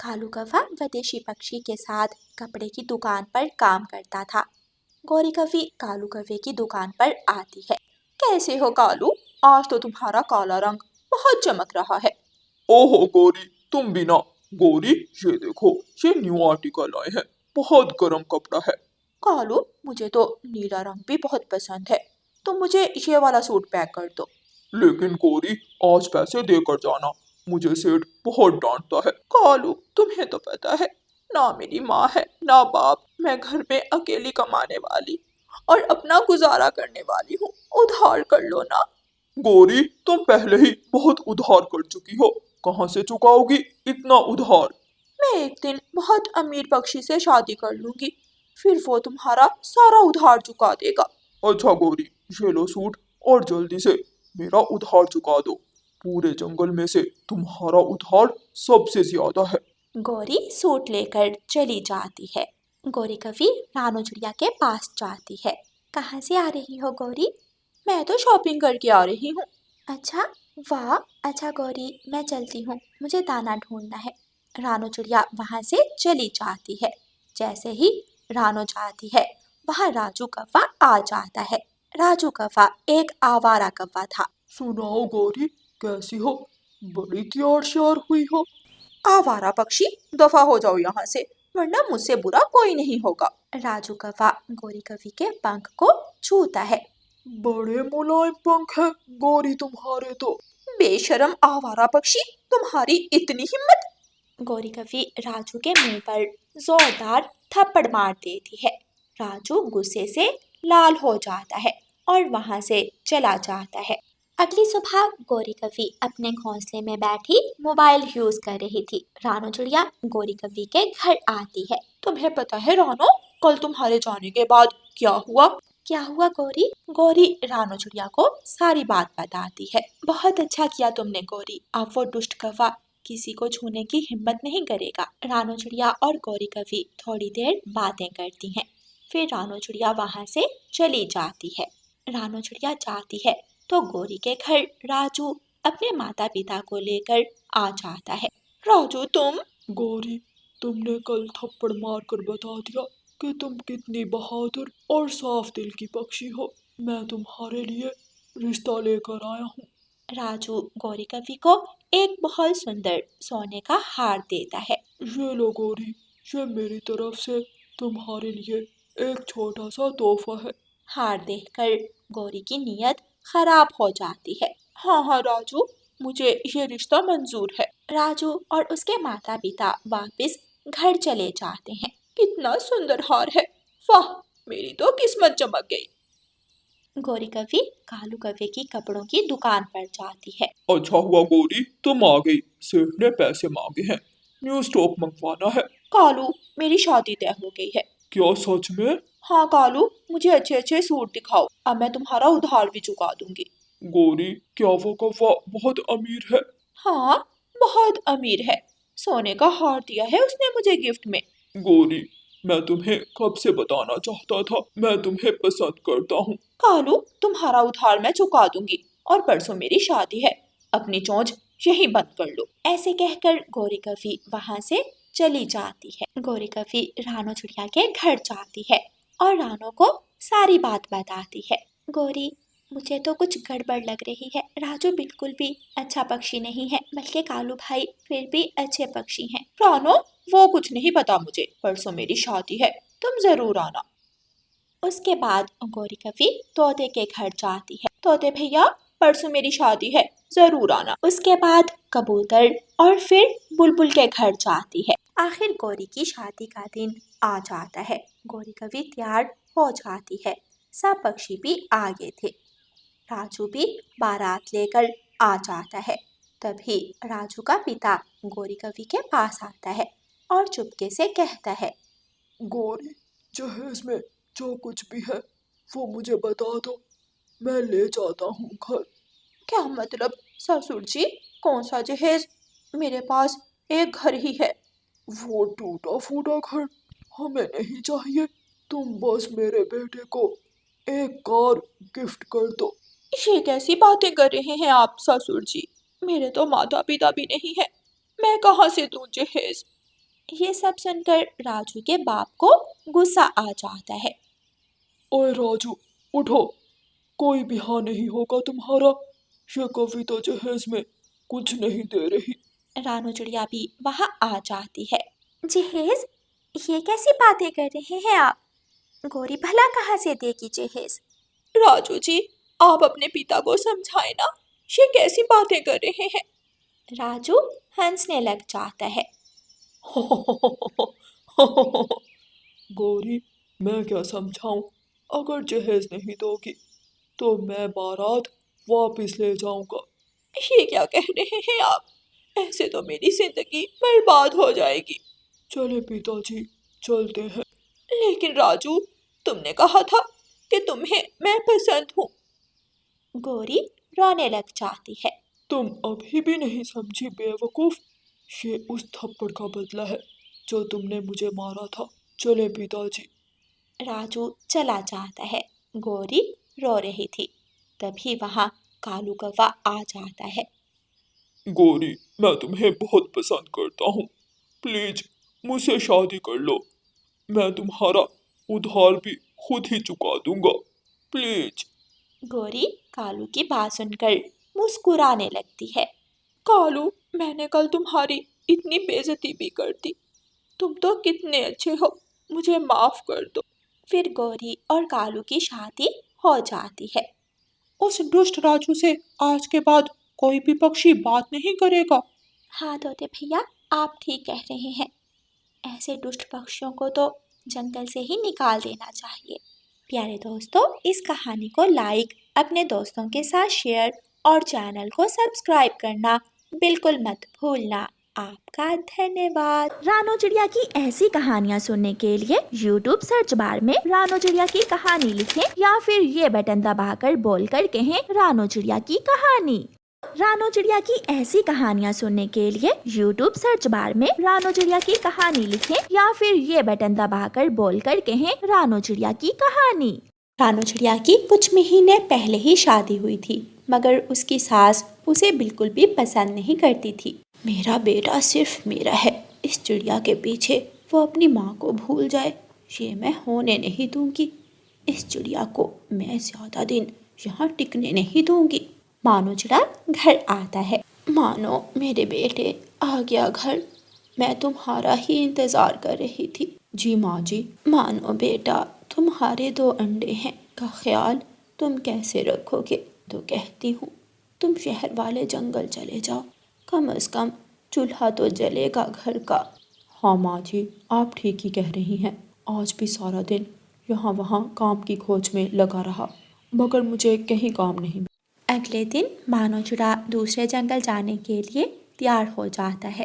कालू कौवा विदेशी पक्षी के साथ कपड़े की दुकान पर काम करता था। गौरी कौवी कालू कौवे की दुकान पर आती है। कैसे हो कालू? आज तो तुम्हारा काला रंग बहुत चमक रहा है। ओहो गौरी, तुम भी ना। गौरी, ये देखो, ये न्यू आर्टिकल आए हैं। बहुत गर्म कपड़ा है। कालू, मुझे तो नीला रंग भी बहुत पसंद है, तो मुझे ये वाला सूट पैक कर दो। लेकिन गौरी, आज पैसे देकर जाना, मुझे सेठ बहुत डांटता है। कालू, तुम्हें तो पता है, ना मेरी माँ है ना बाप, मैं घर में अकेली कमाने वाली और अपना गुजारा करने वाली हूँ। उधार कर लो ना। गौरी, तुम पहले ही बहुत उधार कर चुकी हो, कहाँ से चुकाओगी इतना उधार? मैं एक दिन बहुत अमीर पक्षी से शादी कर लूंगी, फिर वो तुम्हारा सारा उधार चुका देगा। अच्छा गौरी, ये लो सूट और जल्दी से मेरा उधार चुका दो। पूरे जंगल में से तुम्हारा उधार सबसे ज्यादा है। गौरी सूट लेकर चली जाती है। गौरी कभी रानो चिड़िया के पास जाती है। कहाँ से आ रही हो गौरी? मैं तो शॉपिंग करके आ रही हूँ। अच्छा, वाह, अच्छा गौरी, मैं चलती हूँ, मुझे दाना ढूंढना है। रानो चिड़िया वहाँ से चली जाती है। जैसे ही रानो जाती है, वहाँ राजू कौवा आ जाता है। राजू कौवा एक आवारा कौवा था। सुनाओ गौरी, कैसी हो? बड़ी तैयार श्यार हुई हो। आवारा पक्षी, दफा हो जाओ यहाँ से, वरना मुझसे बुरा कोई नहीं होगा। राजू कौवा गौरी कवि के पंख को छूता है। बड़े मुलायम पंख है गौरी तुम्हारे तो। बेशरम आवारा पक्षी, तुम्हारी इतनी हिम्मत! गौरी कवि राजू के मुंह पर जोरदार थप्पड़ मार देती है। राजू गुस्से से लाल हो जाता है और वहां से चला जाता है। अगली सुबह गौरी कवि अपने घोंसले में बैठी मोबाइल यूज कर रही थी। रानो चिड़िया गौरी कवि के घर आती है। तुम्हें पता है रानो, कल तुम्हारे जाने के बाद क्या हुआ? क्या हुआ गौरी? गौरी रानो चिड़िया को सारी बात बताती है। बहुत अच्छा किया तुमने गौरी, अब वो दुष्ट कौवा किसी को छूने की हिम्मत नहीं करेगा। रानो चिड़िया और गौरी कवि थोड़ी देर बातें करती हैं। फिर रानो चिड़िया वहां से चली जाती है। रानो चिड़िया जाती है तो गौरी के घर राजू अपने माता पिता को लेकर आ जाता है। राजू, तुम? गौरी, तुमने कल थप्पड़ मार कर बता दिया कि तुम कितनी बहादुर और साफ दिल की पक्षी हो। मैं तुम्हारे लिए रिश्ता लेकर आया हूँ। राजू गौरी कवि को एक बहुत सुंदर सोने का हार देता है। ये लो गौरी, ये मेरी तरफ से तुम्हारे लिए एक छोटा सा तोहफा है। हार देखकर गौरी की नीयत खराब हो जाती है। हाँ हाँ राजू, मुझे ये रिश्ता मंजूर है। राजू और उसके माता पिता वापस घर चले जाते हैं। कितना सुंदर हार है, वाह, मेरी तो किस्मत चमक गई। गौरी कवि कालू कौवे की कपड़ों की दुकान पर जाती है। अच्छा हुआ गौरी, तुम आ गई। सेठ ने पैसे मांगे हैं, न्यू स्टॉक मंगवाना है। कालू, मेरी शादी तय हो गई है। क्या सच में? हाँ कालू, मुझे अच्छे अच्छे सूट दिखाओ, अब मैं तुम्हारा उधार भी चुका दूंगी। गौरी, क्या वो कौवा बहुत अमीर है? हाँ, बहुत अमीर है, सोने का हार दिया है उसने मुझे गिफ्ट में। गौरी, मैं तुम्हें कब से बताना चाहता था, मैं तुम्हें पसंद करता हूँ। कालू, तुम्हारा उधार मैं चुका दूंगी और परसों मेरी शादी है, अपनी चोंच यहीं बंद कर लो। ऐसे कहकर गौरी कवि वहां से चली जाती है। गौरी कवि रानो चिड़िया के घर जाती है और रानो को सारी बात बताती है। गौरी, मुझे तो कुछ गड़बड़ लग रही है। राजू बिल्कुल भी अच्छा पक्षी नहीं है, बल्कि कालू भाई फिर भी अच्छे पक्षी हैं। रानो, वो कुछ नहीं पता मुझे, परसों मेरी शादी है, तुम जरूर आना। उसके बाद गौरी कवि तोते के घर जाती है। तोते भैया, परसों मेरी शादी है, जरूर आना। उसके बाद कबूतर और फिर बुलबुल के घर जाती है। आखिर गौरी की शादी का दिन आ जाता है। गौरी कवि तैयार हो जाती है। सब पक्षी भी आ गए थे। राजू भी बारात लेकर आ जाता है। तभी राजू का पिता गौरी कवि के पास आता है और चुपके से कहता है। गौरी, जहेज में जो कुछ भी है वो मुझे बता दो, मैं ले जाता हूँ घर। क्या मतलब ससुर जी, कौन सा जहेज? मेरे पास एक घर ही है। वो टूटा फूटा घर हमें नहीं चाहिए, तुम बस मेरे बेटे को एक कार गिफ्ट कर दो। ये कैसी बातें कर रहे हैं आप ससुर जी? मेरे तो माता पिता भी नहीं है, मैं कहाँ से दूं जहेज? ये सब सुनकर राजू के बाप को गुस्सा आ जाता है। ओए राजू, उठो, कोई भी हाँ नहीं होगा तुम्हारा। ये कविता तो जहेज में कुछ नहीं दे रही। रानू चिड़िया भी वहां आ जाती है। जहेज, ये कैसी बातें कर रहे हैं आप? गौरी भला कहाँ से देगी जहेज? राजू जी, आप अपने पिता को समझाए ना, ये कैसी बातें कर रहे हैं? राजू हंसने लग जाता है। गौरी, मैं क्या समझाऊं? अगर जहेज नहीं दोगी तो मैं बारात वापस ले जाऊंगा। ये क्या कह रहे हैं आप? ऐसे तो मेरी जिंदगी बर्बाद हो जाएगी। चले पिताजी, चलते हैं। लेकिन राजू, तुमने कहा था कि तुम्हें मैं पसंद हूँ। गौरी रोने लग जाती है। तुम अभी भी नहीं समझी बेवकूफ। ये उस थप्पड़ का बदला है जो तुमने मुझे मारा था। चले पिताजी। राजू चला जाता है। गौरी रो रही थी। तभी वहां कालू कौवा आ जाता है। गौरी, मैं तुम्हें बहुत पसंद करता हूँ। प्लीज मुझसे शादी कर लो। मैं तुम्हारा उधार भी खुद ही चुका दूंगा। प्लीज। गौरी कालू की बात सुनकर मुस्कुराने लगती है। कालू, मैंने कल तुम्हारी इतनी बेइज्जती भी कर दी। तुम तो कितने अच्छे हो, मुझे माफ कर दो। फिर गौरी और कालू की शादी हो जाती है। उस दुष्ट राजू से आज के बाद कोई भी पक्षी बात नहीं करेगा। हाँ तोते भैया, आप ठीक कह रहे हैं। ऐसे दुष्ट पक्षियों को तो जंगल से ही निकाल देना चाहिए। प्यारे दोस्तों, इस कहानी को लाइक, अपने दोस्तों के साथ शेयर और चैनल को सब्सक्राइब करना बिल्कुल मत भूलना। आपका धन्यवाद। रानो चिड़िया की ऐसी कहानियाँ सुनने के लिए YouTube सर्च बार में रानो चिड़िया की कहानी लिखें या फिर ये बटन दबाकर बोलकर कहें रानो चिड़िया की कहानी। रानो चिड़िया की ऐसी कहानियाँ सुनने के लिए YouTube सर्च बार में रानो चिड़िया की कहानी लिखें या फिर ये बटन दबाकर बोलकर कहें रानो चिड़िया की कहानी। रानो चिड़िया की कुछ महीने पहले ही शादी हुई थी, मगर उसकी सास उसे बिल्कुल भी पसंद नहीं करती थी। मेरा बेटा सिर्फ मेरा है, इस चिड़िया के पीछे वो अपनी माँ को भूल जाए, ये मैं होने नहीं दूंगी। इस चिड़िया को मैं ज्यादा दिन यहाँ टिकने नहीं दूंगी। मानो चिड़ा घर आता है। मानो मेरे बेटे आ गया घर, मैं तुम्हारा ही इंतजार कर रही थी। जी माँ जी। मानो बेटा, तुम्हारे 2 अंडे हैं का ख्याल तुम कैसे रखोगे? तो कहती हूँ तुम शहर वाले जंगल चले जाओ, कम से कम चूल्हा तो जलेगा घर का। हाँ माँ जी, आप ठीक ही कह रही हैं। आज भी सारा दिन यहाँ वहाँ काम की खोज में लगा रहा, मगर मुझे कहीं काम नहीं मिला। अगले दिन मानो चिड़ा दूसरे जंगल जाने के लिए तैयार हो जाता है।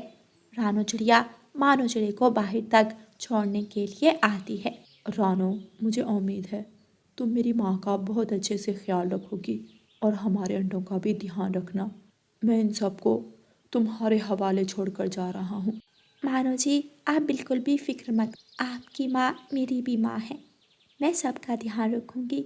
रानो चिड़िया मानो चिड़े को बाहर तक छोड़ने के लिए आती है। रानो, मुझे उम्मीद है तुम मेरी माँ का बहुत अच्छे से ख्याल रखोगी और हमारे अंडों का भी ध्यान रखना। मैं इन सबको तुम्हारे हवाले छोड़कर जा रहा हूँ। मानो जी, आप बिल्कुल भी फिक्र मत, आपकी माँ मेरी भी माँ है, मैं सबका ध्यान रखूँगी,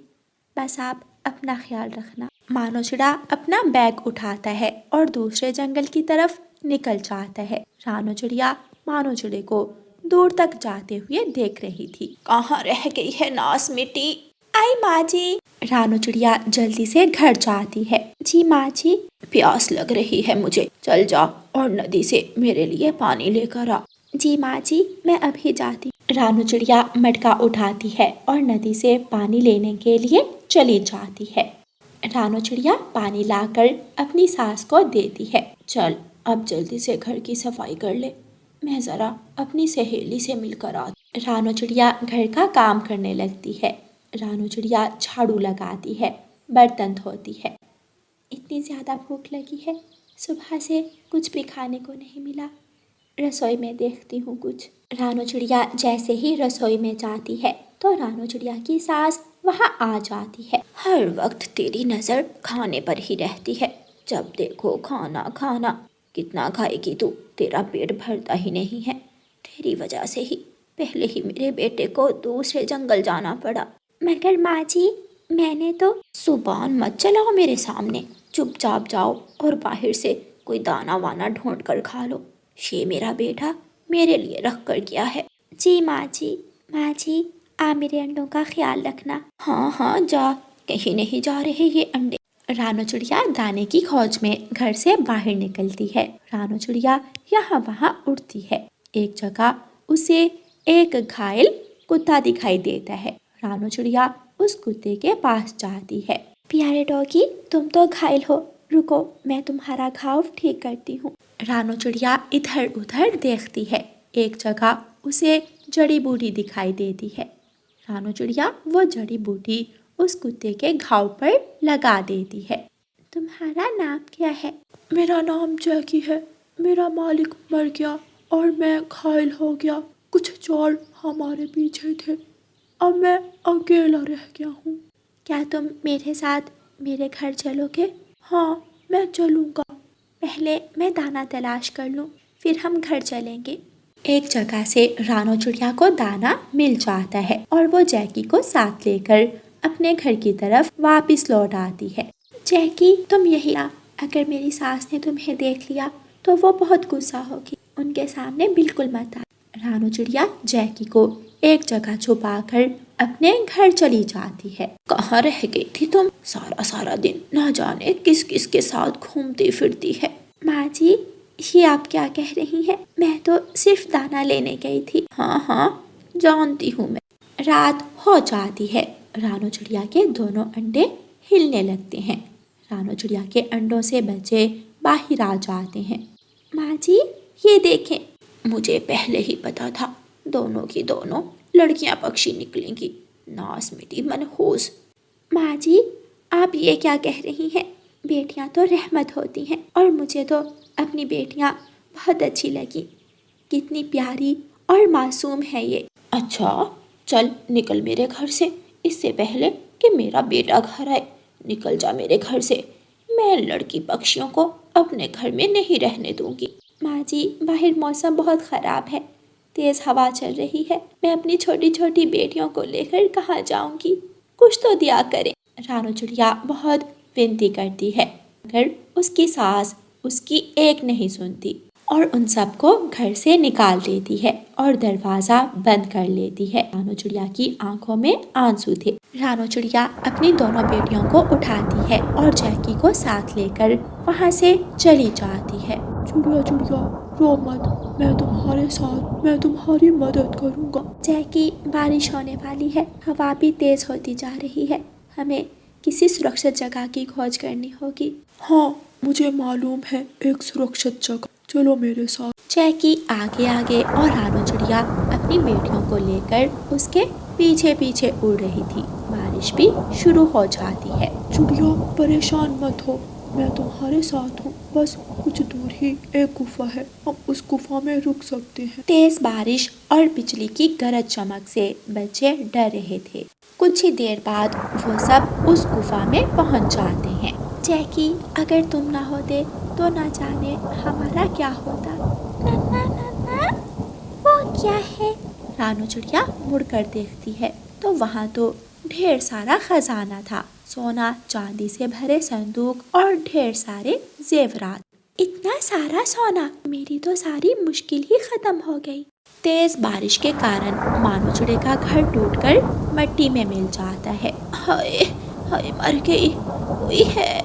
बस आप अपना ख्याल रखना। मानो चिड़ा अपना बैग उठाता है और दूसरे जंगल की तरफ निकल जाता है। रानो चिड़िया मानो चिड़े को दूर तक जाते हुए देख रही थी। कहाँ रह गई है नास मिट्टी? आई माँ जी। रानो चिड़िया जल्दी से घर जाती है। जी माँ जी। प्यास लग रही है मुझे, चल जा और नदी से मेरे लिए पानी लेकर आ। जी माँ जी, मैं अभी जाती। रानो चिड़िया मटका उठाती है और नदी से पानी लेने के लिए चली जाती है। रानो चिड़िया पानी लाकर अपनी सास को देती है। चल अब जल्दी से घर की सफाई कर ले, मैं ज़रा अपनी सहेली से मिलकर आ। रानो चिड़िया घर का काम करने लगती है। रानो चिड़िया झाड़ू लगाती है, बर्तन धोती है। इतनी ज़्यादा भूख लगी है, सुबह से कुछ भी खाने को नहीं मिला, रसोई में देखती हूँ कुछ। रानो चिड़िया जैसे ही रसोई में जाती है तो रानो चिड़िया की सास वहाँ आ जाती है। हर वक्त तेरी नज़र खाने पर ही रहती है, जब देखो खाना खाना। कितना खाएगी तू, तेरा पेट भरता ही नहीं है। तेरी वजह से ही पहले ही मेरे बेटे को दूसरे जंगल जाना पड़ा। मगर माँ जी, मैंने तो। जुबान मत चलाओ मेरे सामने, चुपचाप जाओ और बाहर से कोई दाना वाना ढूंढ कर खा लो। ये मेरा बेटा मेरे लिए रख कर गया है। जी माँ जी, माँ जी आप मेरे अंडों का ख्याल रखना। हाँ हाँ जा, कहीं नहीं जा रहे ये अंडे। रानो चिड़िया दाने की खोज में घर से बाहर निकलती है। रानो चिड़िया यहाँ वहाँ उड़ती है। एक जगह उसे एक घायल कुत्ता दिखाई देता है। रानो चिड़िया उस कुत्ते के पास जाती है। प्यारे डॉगी, तुम तो घायल हो, रुको मैं तुम्हारा घाव ठीक करती हूँ। रानो चिड़िया इधर उधर देखती है। एक जगह उसे जड़ी बूटी दिखाई देती है। रानो चिड़िया वो जड़ी बूटी उस कुत्ते के घाव पर लगा देती है। तुम्हारा नाम क्या है? मेरा नाम जैकी है। मेरा मालिक मर गया और मैं घायल हो गया। कुछ चोर हमारे पीछे थे, अब मैं अकेला रह गया हूँ। क्या तुम मेरे साथ मेरे घर चलोगे? हाँ, मैं चलूँगा। पहले मैं दाना तलाश कर लूँ, फिर हम घर चलेंगे। एक जगह से रानो चिड़िया को दाना मिल जाता है और वो जैकी को साथ लेकर अपने घर की तरफ वापस लौट आती है। जैकी, तुम यही आ, अगर मेरी सास ने तुम्हें देख लिया तो वो बहुत गुस्सा होगी। उनके सामने बिल्कुल मत आ। रानो चिड़िया जैकी को एक जगह छुपाकर अपने घर चली जाती है। कहाँ रह गई थी तुम? सारा सारा दिन ना जाने किस किस के साथ घूमती फिरती है। माँ जी, ये आप क्या कह रही हैं? मैं तो सिर्फ दाना लेने गई थी। हाँ हाँ जानती हूँ मैं। रात हो जाती है। रानो चिड़िया के दोनों अंडे हिलने लगते हैं। रानो चिड़िया के अंडों से बच्चे बाहर आ जाते हैं। माँ जी ये देखें, मुझे पहले ही पता था दोनों की दोनों लड़कियां पक्षी निकलेंगी। नास मेरी मनहूस। माँ जी आप ये क्या कह रही हैं? बेटियां तो रहमत होती हैं और मुझे तो अपनी बेटियां बहुत अच्छी लगी। कितनी प्यारी और मासूम है ये। अच्छा चल निकल मेरे घर से, इससे पहले कि मेरा बेटा घर आए। निकल जा मेरे घर से, मैं लड़की पक्षियों को अपने घर में नहीं रहने दूंगी। माँ जी बाहर मौसम बहुत ख़राब है, तेज़ हवा चल रही है। मैं अपनी छोटी छोटी बेटियों को लेकर कहाँ जाऊंगी? कुछ तो दिया करें। रानो चिड़िया बहुत विनती करती है मगर उसकी सास उसकी एक नहीं सुनती और उन सबको घर से निकाल देती है और दरवाज़ा बंद कर लेती है। रानो चिड़िया की आंखों में आंसू थे। रानो चिड़िया अपनी दोनों बेटियों को उठाती है और जैकी को साथ लेकर वहाँ से चली जाती है। चिड़िया चिड़िया रो मत, मैं तुम्हारे साथ, मैं तुम्हारी मदद करूँगा। जैकी बारिश होने वाली है, हवा भी तेज़ होती जा रही है, हमें किसी सुरक्षित जगह की खोज करनी होगी। हाँ मुझे मालूम है एक सुरक्षित जगह, चलो मेरे साथ। जैकी आगे आगे और रानो चिड़िया अपनी बेटियों को लेकर उसके पीछे पीछे उड़ रही थी। बारिश भी शुरू हो जाती है। चिड़िया परेशान मत हो, मैं तुम्हारे साथ हूँ। बस कुछ दूर ही एक गुफा है, हम उस गुफा में रुक सकते हैं। तेज बारिश और बिजली की गरज चमक से बच्चे डर रहे थे। कुछ ही देर बाद वो सब उस गुफा में पहुंच जाते हैं। जैकी अगर तुम ना होते तो ना जाने हमारा क्या होता। नन्ना नन्ना वो क्या है? रानो चिड़िया मुड़कर देखती है तो वहाँ तो ढेर सारा खजाना था। सोना चांदी से भरे संदूक और ढेर सारे जेवरात। इतना सारा सोना, मेरी तो सारी मुश्किल ही खत्म हो गई। तेज बारिश के कारण मानो चिड़े का घर टूटकर मिट्टी में मिल जाता है। हाय हाय मर गई,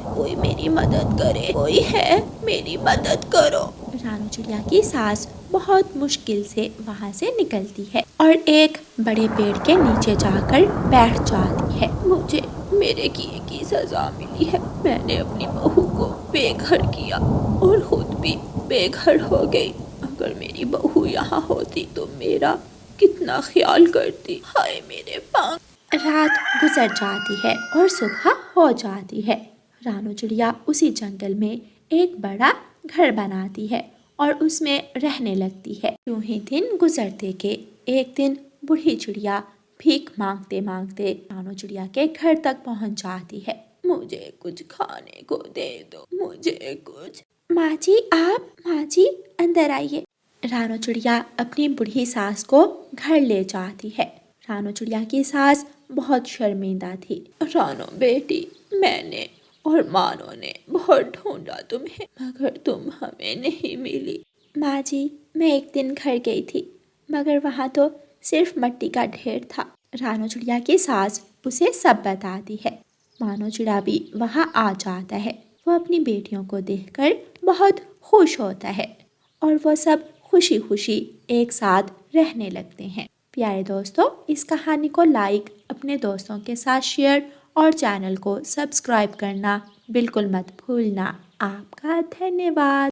कोई मेरी मदद करे, कोई है मेरी मदद करो। रानो चिड़िया की सास बहुत मुश्किल से वहाँ से निकलती है और एक बड़े पेड़ के नीचे जाकर बैठ जाती है। मुझे मेरे किए की सजा मिली है, मैंने अपनी बहू को बेघर किया और खुद भी बेघर हो गई। अगर मेरी बहू यहाँ होती तो मेरा कितना ख्याल करती। हाय मेरे पाँव। रात गुजर जाती है और सुबह हो जाती है। रानो चिड़िया उसी जंगल में एक बड़ा घर बनाती है और उसमें रहने लगती है। यूं ही दिन गुजरते के एक दिन बूढ़ी चिड़िया भीख मांगते मांगते रानो चिड़िया के घर तक पहुंच जाती है। मुझे कुछ खाने को दे दो, मुझे कुछ। माँ जी अंदर आइए। रानो चिड़िया अपनी बूढ़ी सास को घर ले जाती है। रानो चिड़िया की सास बहुत शर्मिंदा थी। रानो बेटी, मैंने और मानो ने बहुत ढूंढा तुम्हें मगर तुम हमें नहीं मिली। माँ जी मैं एक दिन घर गई थी, मगर वहाँ तो सिर्फ मिट्टी का ढेर था। रानू चिड़िया की सास उसे सब बताती है। मानो चिड़ा भी वहाँ आ जाता है। वो अपनी बेटियों को देखकर बहुत खुश होता है और वो सब खुशी खुशी एक साथ रहने लगते हैं। प्यारे दोस्तों, इस कहानी को लाइक, अपने दोस्तों के साथ शेयर और चैनल को सब्सक्राइब करना बिल्कुल मत भूलना। आपका धन्यवाद।